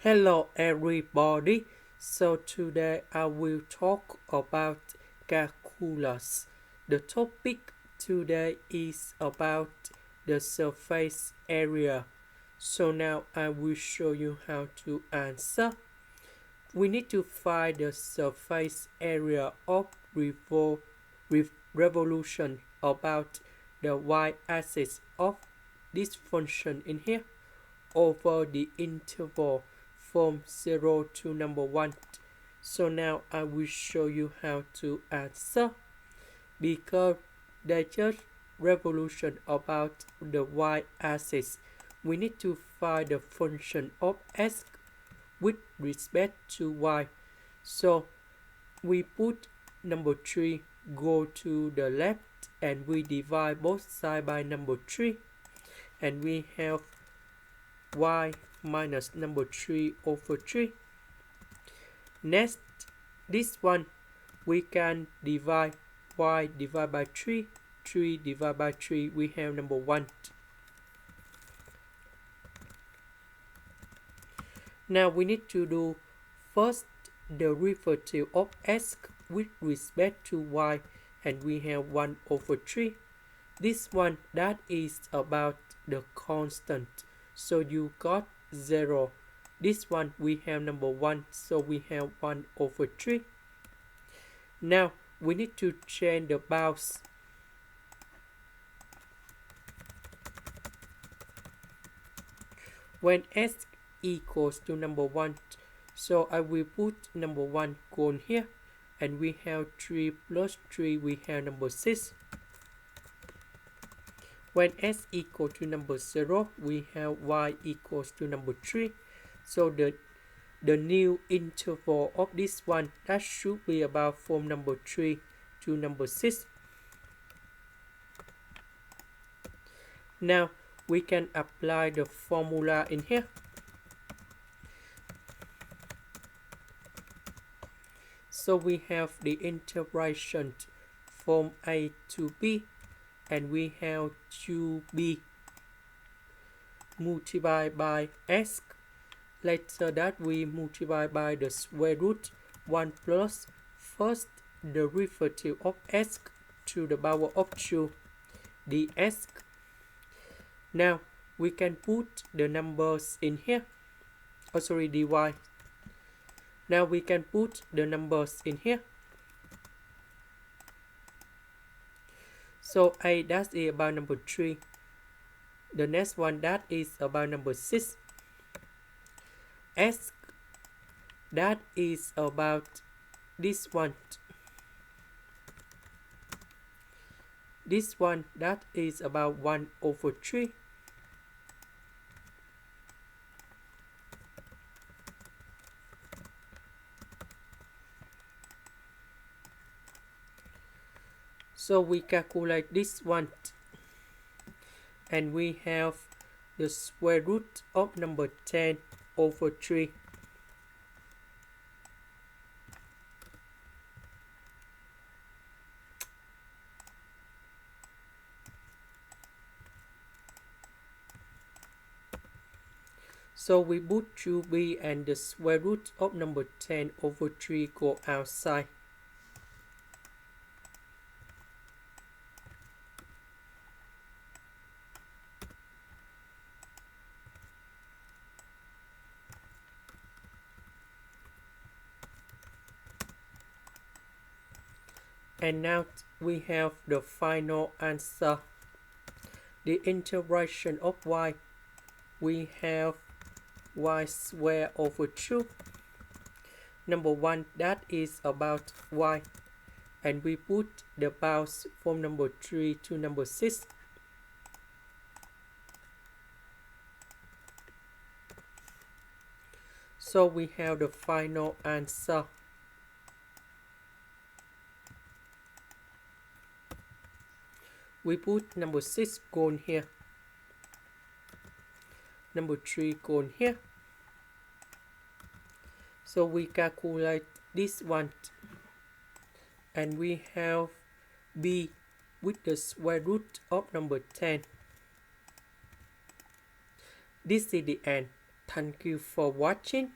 Hello everybody. So today I will talk about calculus. The topic today is about the surface area. So now I will show you how to answer. We need to find the surface area of revolution about the y-axis of this function in here over the interval from 0 to number 1. So now I will show you how to answer, because they just revolution about the y-axis. We need to find the function of s with respect to y. So we put number 3 go to the left and we divide both sides by number 3, and we have y minus number 3 over 3. Next, this one we can divide y divided by 3, 3 divided by 3, we have number 1. Now we need to do first the derivative of s with respect to y, and we have 1 over 3. This one, that is about the constant, so you got 0. This one we have number 1, so we have 1 over 3. Now we need to change the bounds. When s equals to number 1, so I will put number 1 gone here, and we have 3 plus 3, we have number 6. When s equal to number 0, we have y equals to number 3. So the new interval of this one, that should be about from number 3 to number 6. Now we can apply the formula in here. So we have the integration from a to b, and we have 2b multiplied by s. Later that we multiply by the square root 1 plus first derivative of s to the power of 2 ds. Now we can put the numbers in here. Oh sorry, dy. Now we can put the numbers in here. So a, that is about number 3. The next one, that is about number 6. S, that is about this one. This one, that is about 1 over 3. So we calculate this one, and we have the square root of number 10 over 3. So we put 2b, and the square root of number 10 over 3 go outside. And now we have the final answer. The integration of y, we have y squared over 2. Number 1, that is about y, and we put the bounds from number 3 to number 6. So we have the final answer. We put number 6 gone here, number 3 gone here. So we calculate this one, and we have b with the square root of number 10. This is the end. Thank you for watching.